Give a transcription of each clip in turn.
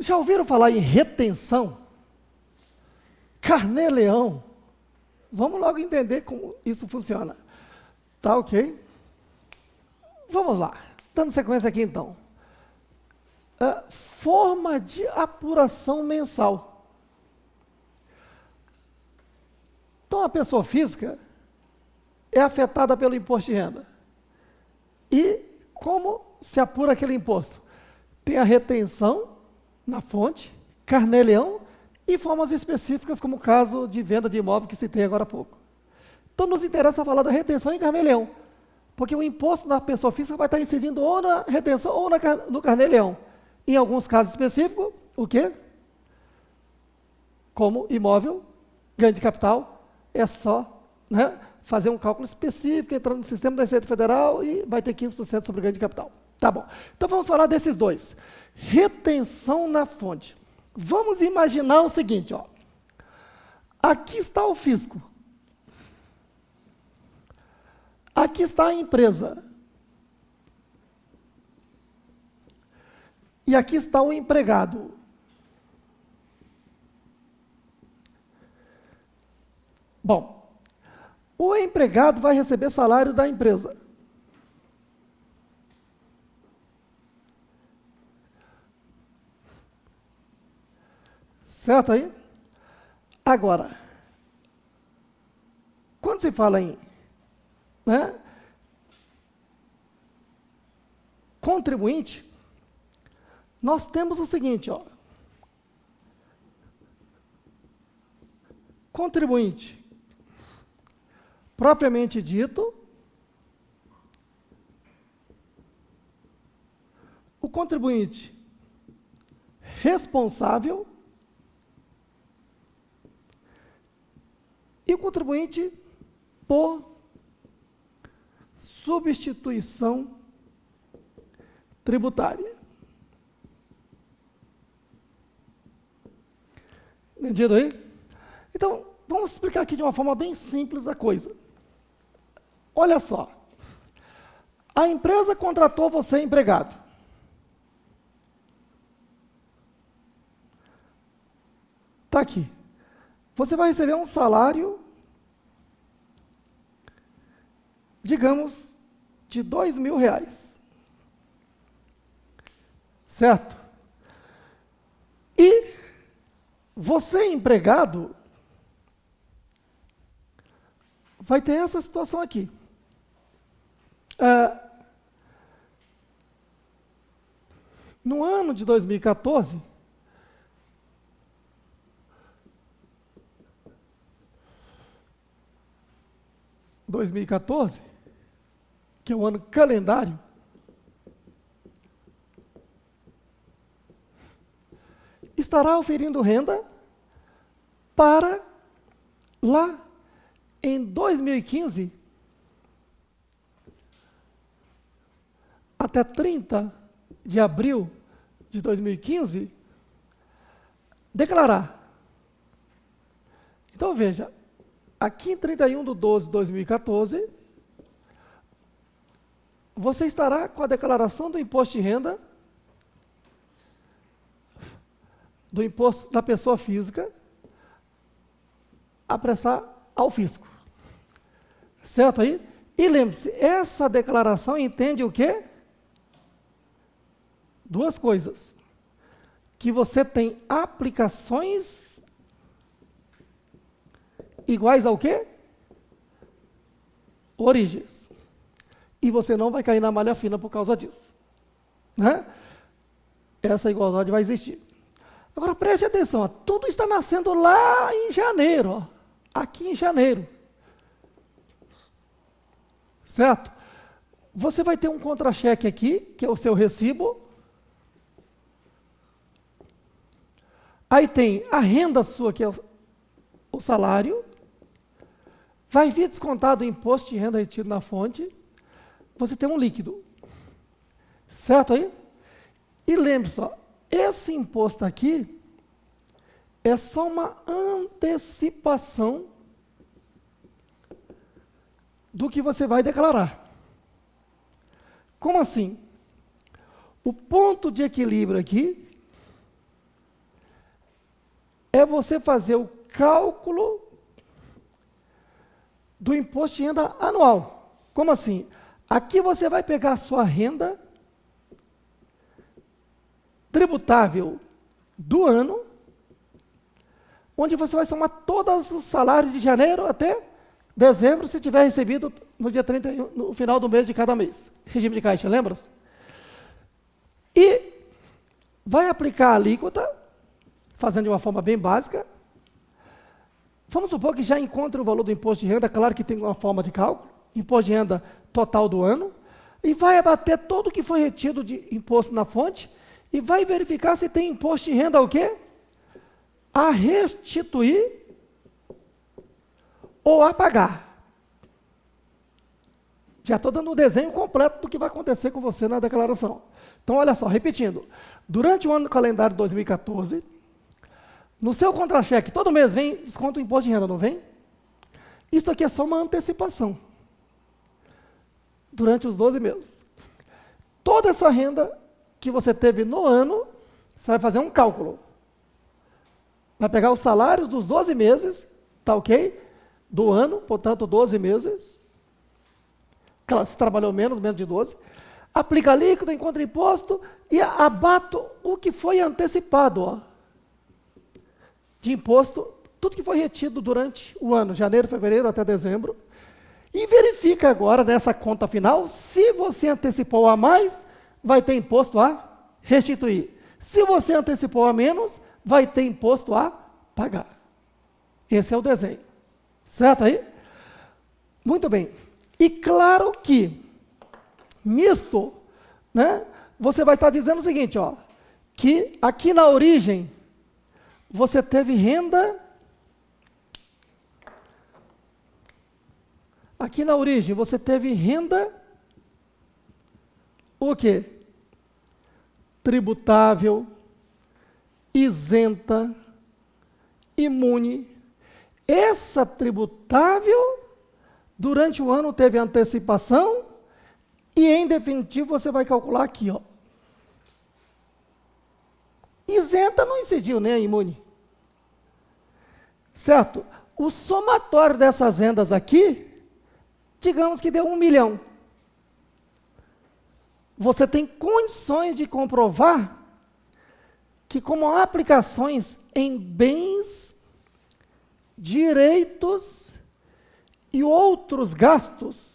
Já ouviram falar em retenção? Carnê-leão? Vamos logo entender como isso funciona. Tá ok? Vamos lá. Dando sequência aqui então. Forma de apuração mensal. Então, a pessoa física é afetada pelo imposto de renda. E como se apura aquele imposto? Tem a retenção na fonte, carnê-leão e formas específicas, como o caso de venda de imóvel que citei agora há pouco. Então, nos interessa falar da retenção em carnê-leão, porque o imposto da pessoa física vai estar incidindo ou na retenção ou no carnê-leão. Em alguns casos específicos, o quê? Como imóvel, ganho de capital, é só, né, fazer um cálculo específico, entrar no sistema da Receita Federal e vai ter 15% sobre o ganho de capital. Tá bom. Então vamos falar desses dois. Retenção na fonte. Vamos imaginar o seguinte, ó. Aqui está o fisco. Aqui está a empresa. E aqui está o empregado. Bom, o empregado vai receber salário da empresa. Certo aí? Agora, quando se fala em, né, contribuinte, nós temos o seguinte, ó. Contribuinte, propriamente dito, o contribuinte responsável e o contribuinte por substituição tributária. Entendido aí? Então, vamos explicar aqui de uma forma bem simples a coisa. Olha só. A empresa contratou você empregado. Está aqui. Você vai receber um salário, digamos, de R$2.000. Certo? E você, empregado, vai ter essa situação aqui. No ano de 2014, que é o ano calendário, estará oferindo renda para lá em 2015 até 30 de abril de 2015 declarar. Então veja, aqui em 31/12/2014, você estará com a declaração do imposto de renda, do imposto da pessoa física, a prestar ao fisco. Certo aí? E lembre-se, essa declaração entende o quê? Duas coisas. Que você tem aplicações iguais ao quê? Origens. E você não vai cair na malha fina por causa disso. Né? Essa igualdade vai existir. Agora preste atenção, ó, tudo está nascendo lá em janeiro, ó, aqui em janeiro. Certo? Você vai ter um contra-cheque aqui, que é o seu recibo. Aí tem a renda sua, que é o salário. Vai vir descontado o imposto de renda retido na fonte. Você tem um líquido. Certo aí? E lembre-se, ó, esse imposto aqui é só uma antecipação do que você vai declarar. Como assim? O ponto de equilíbrio aqui é você fazer o cálculo do imposto de renda anual. Como assim? Aqui você vai pegar a sua renda tributável do ano, onde você vai somar todos os salários de janeiro até dezembro, se tiver recebido no dia 31, no final do mês de cada mês. Regime de caixa, lembra? E vai aplicar a alíquota, fazendo de uma forma bem básica. Vamos supor que já encontre o valor do imposto de renda, claro que tem uma forma de cálculo, imposto de renda total do ano, e vai abater todo o que foi retido de imposto na fonte, e vai verificar se tem imposto de renda o quê? A restituir ou a pagar. Já estou dando um desenho completo do que vai acontecer com você na declaração. Então, olha só, repetindo. Durante o ano calendário 2014, no seu contra-cheque, todo mês vem desconto do imposto de renda, não vem? Isso aqui é só uma antecipação. Durante os 12 meses. Toda essa renda que você teve no ano, você vai fazer um cálculo. Vai pegar os salários dos 12 meses, tá ok? Do ano, portanto, 12 meses. Claro, se trabalhou menos de 12. Aplica líquido, encontra imposto e abato o que foi antecipado, ó, de imposto, tudo que foi retido durante o ano, janeiro, fevereiro até dezembro. E verifica agora, nessa conta final, se você antecipou a mais, vai ter imposto a restituir. Se você antecipou a menos, vai ter imposto a pagar. Esse é o desenho. Certo aí? Muito bem. E claro que, nisto, né, você vai estar dizendo o seguinte, ó, que aqui na origem, você teve renda. Aqui na origem, você teve renda, o quê? Tributável, isenta, imune. Essa tributável, durante o ano teve antecipação, e em definitivo você vai calcular aqui, ó. Isenta não incidiu nem a imune. Certo? O somatório dessas rendas aqui, digamos que deu 1 milhão. Você tem condições de comprovar que, como aplicações em bens, direitos e outros gastos,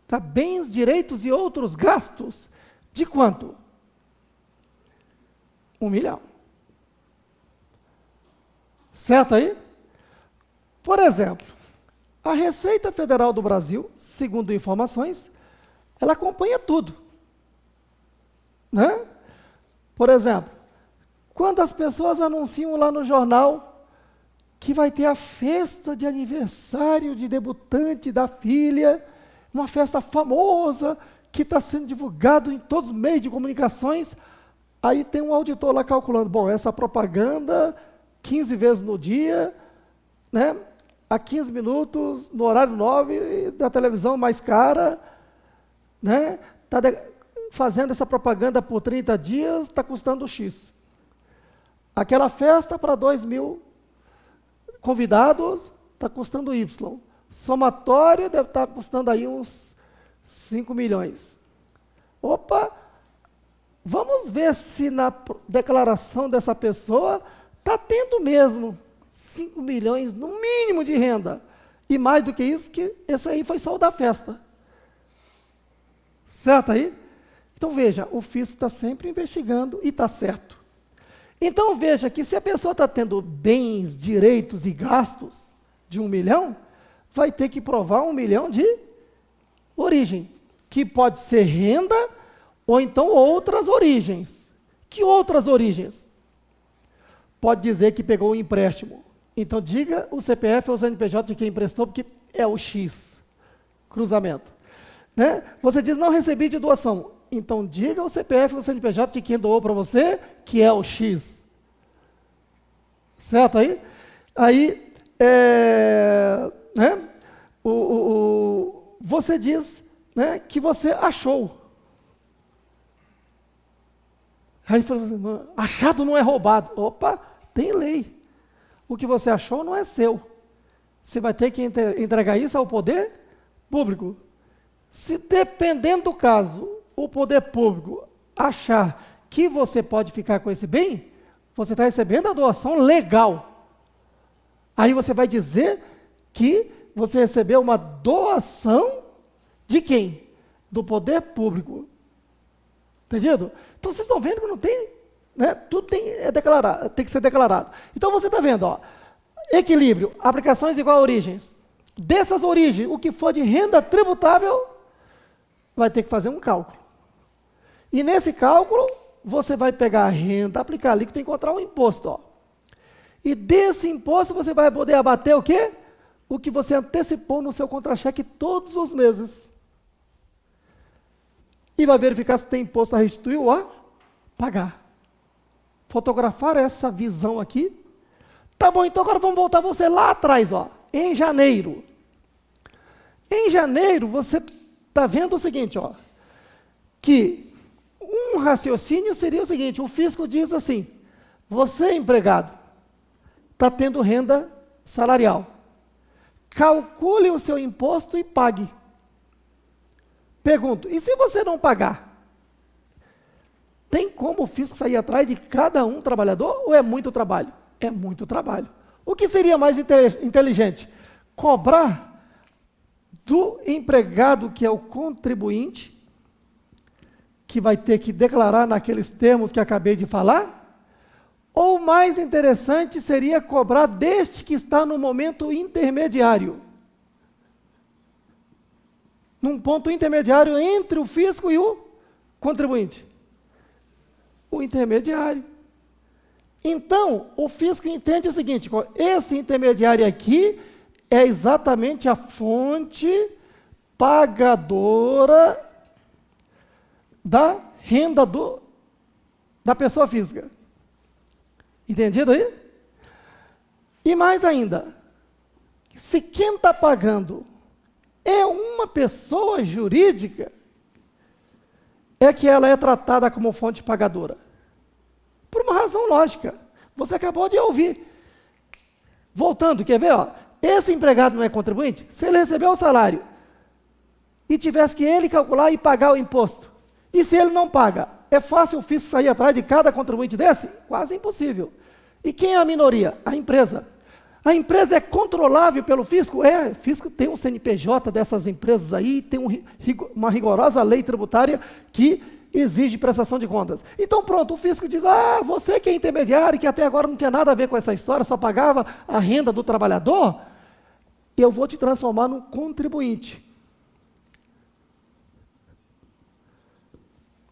tá? Bens, direitos e outros gastos, de quanto? 1 milhão. Certo aí? Por exemplo, a Receita Federal do Brasil, segundo informações, ela acompanha tudo. Né? Por exemplo, quando as pessoas anunciam lá no jornal que vai ter a festa de aniversário de debutante da filha, uma festa famosa, que está sendo divulgado em todos os meios de comunicações, aí tem um auditor lá calculando, bom, essa propaganda, 15 vezes no dia, né, a 15 minutos, no horário 9, da televisão mais cara, né, está fazendo essa propaganda por 30 dias, está custando X. Aquela festa para 2.000 convidados, está custando Y. Somatório deve estar custando aí uns 5 milhões. Opa, vamos ver se na declaração dessa pessoa está tendo mesmo 5 milhões no mínimo de renda. E mais do que isso, que esse aí foi só o da festa. Certo aí? Então veja, o fisco está sempre investigando e está certo. Então veja que se a pessoa está tendo bens, direitos e gastos de 1 milhão, vai ter que provar 1 milhão de origem, que pode ser renda ou então outras origens. Que outras origens? Pode dizer que pegou um empréstimo. Então diga o CPF ou o CNPJ de quem emprestou, porque é o X, cruzamento. Né? Você diz, não recebi de doação. Então diga o CPF ou o CNPJ de quem doou para você, que é o X. Certo aí? Aí, né? Você diz, né, que você achou. Aí fala assim, achado não é roubado. Opa, tem lei. O que você achou não é seu. Você vai ter que entregar isso ao poder público. Se, dependendo do caso, o poder público achar que você pode ficar com esse bem, você está recebendo a doação legal. Aí você vai dizer que você recebeu uma doação de quem? Do poder público. Entendido? Então vocês estão vendo que não tem, né? Tudo tem que ser declarado. Então você está vendo, ó, equilíbrio, aplicações igual a origens. Dessas origens, o que for de renda tributável, vai ter que fazer um cálculo. E nesse cálculo, você vai pegar a renda, aplicar a alíquota e encontrar um imposto, ó. E desse imposto você vai poder abater o quê? O que você antecipou no seu contra-cheque todos os meses. E vai verificar se tem imposto a restituir ou a pagar. Fotografar essa visão aqui. Tá bom, então agora vamos voltar você lá atrás, ó. Em janeiro. Em janeiro, você está vendo o seguinte, ó. Que um raciocínio seria o seguinte, o fisco diz assim, você empregado, está tendo renda salarial. Calcule o seu imposto e pague. Pergunto, e se você não pagar? Tem como o fisco sair atrás de cada um trabalhador ou é muito trabalho? É muito trabalho. O que seria mais inteligente? Cobrar do empregado, que é o contribuinte, que vai ter que declarar naqueles termos que acabei de falar? Ou mais interessante seria cobrar deste que está no momento intermediário? Num ponto intermediário entre o fisco e o contribuinte. O intermediário. Então, o fisco entende o seguinte, esse intermediário aqui é exatamente a fonte pagadora da renda da pessoa física. Entendido aí? E mais ainda, se quem está pagando é uma pessoa jurídica, é que ela é tratada como fonte pagadora. Por uma razão lógica. Você acabou de ouvir. Voltando, quer ver? Ó, esse empregado não é contribuinte? Se ele recebeu o salário e tivesse que ele calcular e pagar o imposto, e se ele não paga, é fácil o fisco sair atrás de cada contribuinte desse? Quase impossível. E quem é a minoria? A empresa. A empresa é controlável pelo fisco? É, o fisco tem um CNPJ dessas empresas aí, tem uma rigorosa lei tributária que exige prestação de contas. Então pronto, o fisco diz, você que é intermediário, que até agora não tinha nada a ver com essa história, só pagava a renda do trabalhador, eu vou te transformar num contribuinte.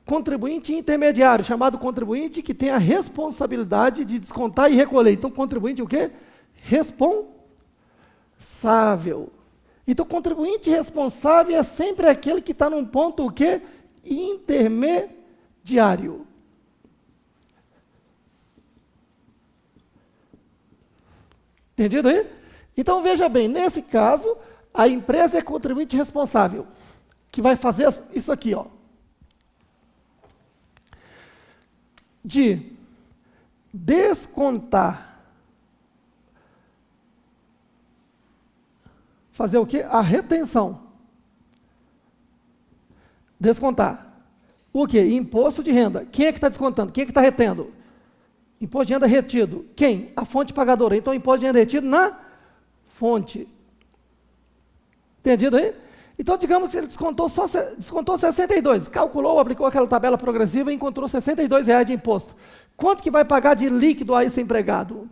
Contribuinte intermediário, chamado contribuinte que tem a responsabilidade de descontar e recolher. Então contribuinte o quê? Responsável. Então, contribuinte responsável é sempre aquele que está num ponto o quê? Intermediário. Entendido aí? Então, veja bem, nesse caso, a empresa é contribuinte responsável, que vai fazer isso aqui, ó. De descontar. Fazer o quê? A retenção. Descontar. O quê? Imposto de renda. Quem é que está descontando? Quem é que está retendo? Imposto de renda retido. Quem? A fonte pagadora. Então, imposto de renda retido na fonte. Entendido aí? Então, digamos que ele descontou 62. Calculou, aplicou aquela tabela progressiva e encontrou R$62 de imposto. Quanto que vai pagar de líquido a esse empregado?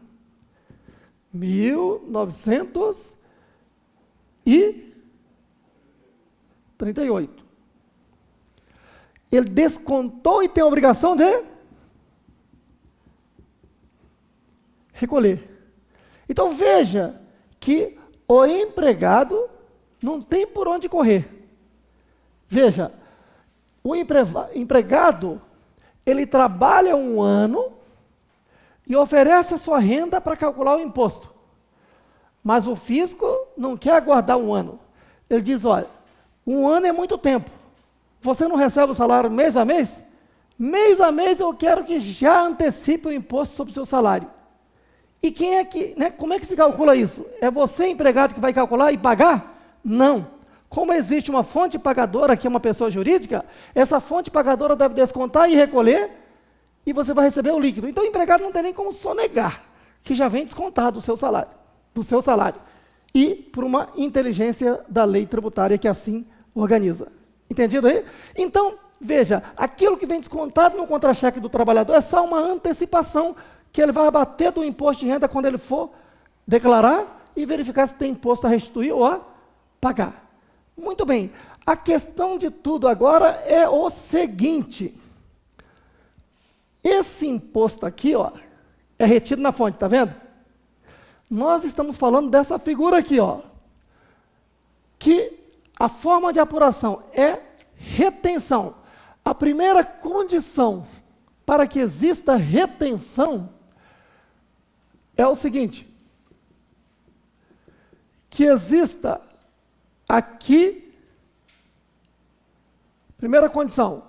1.938. Ele descontou e tem a obrigação de recolher. Então veja que o empregado não tem por onde correr. Veja, o empregado, ele trabalha um ano e oferece a sua renda para calcular o imposto. Mas o fisco não quer aguardar um ano. Ele diz, olha, um ano é muito tempo. Você não recebe o salário mês a mês? Mês a mês eu quero que já antecipe o imposto sobre o seu salário. E quem é que, né, como é que se calcula isso? É você, empregado, que vai calcular e pagar? Não. Como existe uma fonte pagadora, que é uma pessoa jurídica, essa fonte pagadora deve descontar e recolher, e você vai receber o líquido. Então o empregado não tem nem como sonegar, que já vem descontado do seu salário. E por uma inteligência da lei tributária que assim organiza. Entendido aí? Então, veja, aquilo que vem descontado no contra-cheque do trabalhador é só uma antecipação que ele vai abater do imposto de renda quando ele for declarar e verificar se tem imposto a restituir ou a pagar. Muito bem, a questão de tudo agora é o seguinte. Esse imposto aqui, ó, é retido na fonte, tá vendo? Nós estamos falando dessa figura aqui, ó, que a forma de apuração é retenção. A primeira condição para que exista retenção é o seguinte, que exista aqui, primeira condição,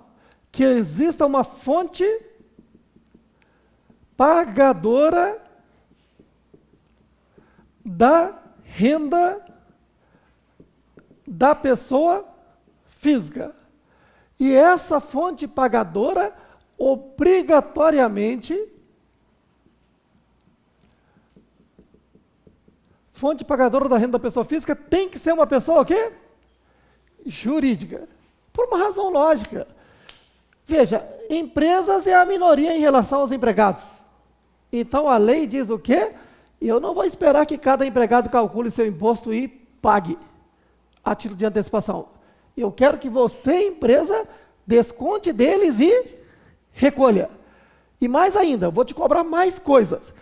que exista uma fonte pagadora da renda da pessoa física. E essa fonte pagadora, obrigatoriamente, fonte pagadora da renda da pessoa física tem que ser uma pessoa o quê? Jurídica. Por uma razão lógica. Veja, empresas é a minoria em relação aos empregados. Então a lei diz o quê? Eu não vou esperar que cada empregado calcule seu imposto e pague a título de antecipação. Eu quero que você, empresa, desconte deles e recolha. E mais ainda, eu vou te cobrar mais coisas.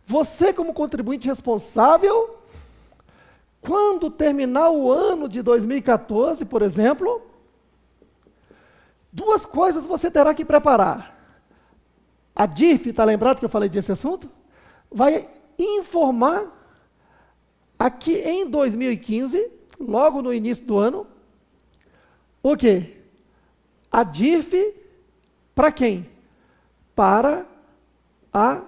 Você, como contribuinte responsável, quando terminar o ano de 2014, por exemplo, duas coisas você terá que preparar. A DIRF, está lembrado que eu falei desse assunto? Vai informar aqui em 2015, logo no início do ano, o quê? A DIRF para quem? Para a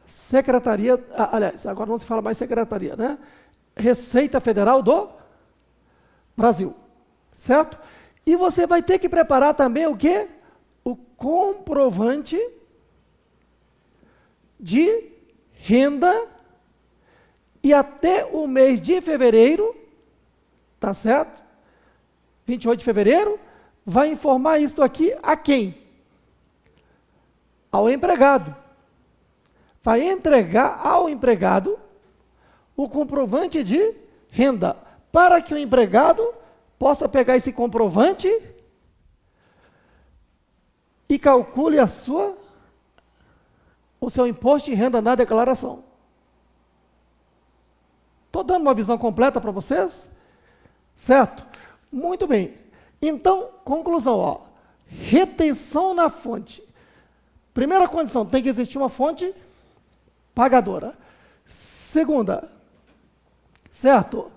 Secretaria, aliás, agora não se fala mais Secretaria, né? Receita Federal do Brasil, certo? E você vai ter que preparar também o quê? O comprovante de renda e até o mês de fevereiro, tá certo? 28 de fevereiro, vai informar isso aqui a quem? Ao empregado. Vai entregar ao empregado o comprovante de renda, para que o empregado possa pegar esse comprovante e calcule o seu imposto de renda na declaração. Estou dando uma visão completa para vocês? Certo? Muito bem. Então, conclusão, ó. Retenção na fonte. Primeira condição, tem que existir uma fonte pagadora. Segunda, certo?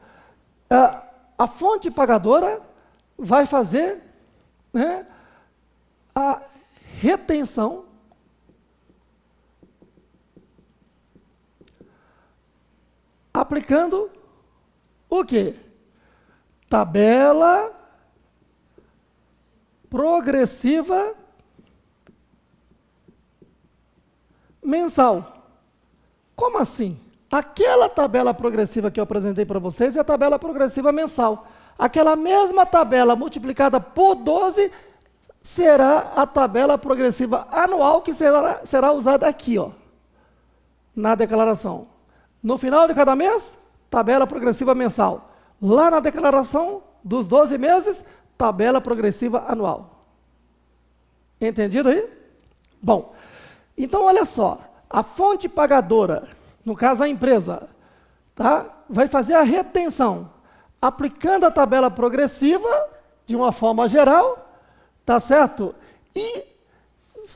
A fonte pagadora vai fazer, né, a retenção aplicando o quê? Tabela progressiva mensal. Como assim? Aquela tabela progressiva que eu apresentei para vocês é a tabela progressiva mensal. Aquela mesma tabela multiplicada por 12 será a tabela progressiva anual que será usada aqui, ó, na declaração. No final de cada mês, tabela progressiva mensal. Lá na declaração dos 12 meses, tabela progressiva anual. Entendido aí? Bom, então olha só, a fonte pagadora, no caso a empresa, tá, vai fazer a retenção, aplicando a tabela progressiva, de uma forma geral, tá certo? E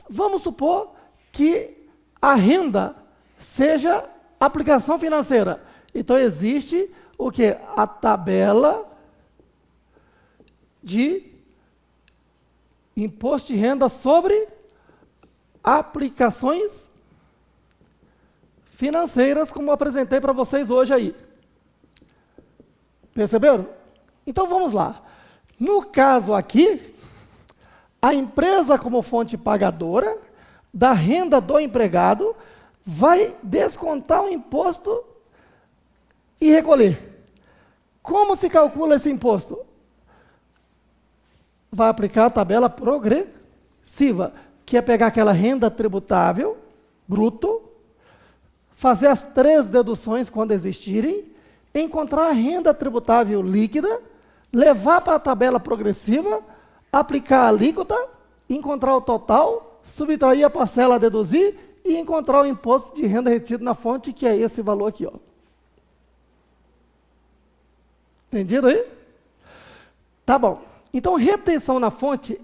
vamos supor que a renda seja aplicação financeira. Então existe o quê? A tabela de imposto de renda sobre aplicações financeiras, como eu apresentei para vocês hoje aí. Perceberam? Então vamos lá. No caso aqui, a empresa como fonte pagadora da renda do empregado vai descontar o imposto e recolher. Como se calcula esse imposto? Vai aplicar a tabela progressiva, que é pegar aquela renda tributável, bruto, fazer as 3 deduções quando existirem, encontrar a renda tributável líquida, levar para a tabela progressiva, aplicar a alíquota, encontrar o total, subtrair a parcela a deduzir e encontrar o imposto de renda retido na fonte, que é esse valor aqui, ó. Entendido aí? Tá bom. Então, retenção na fonte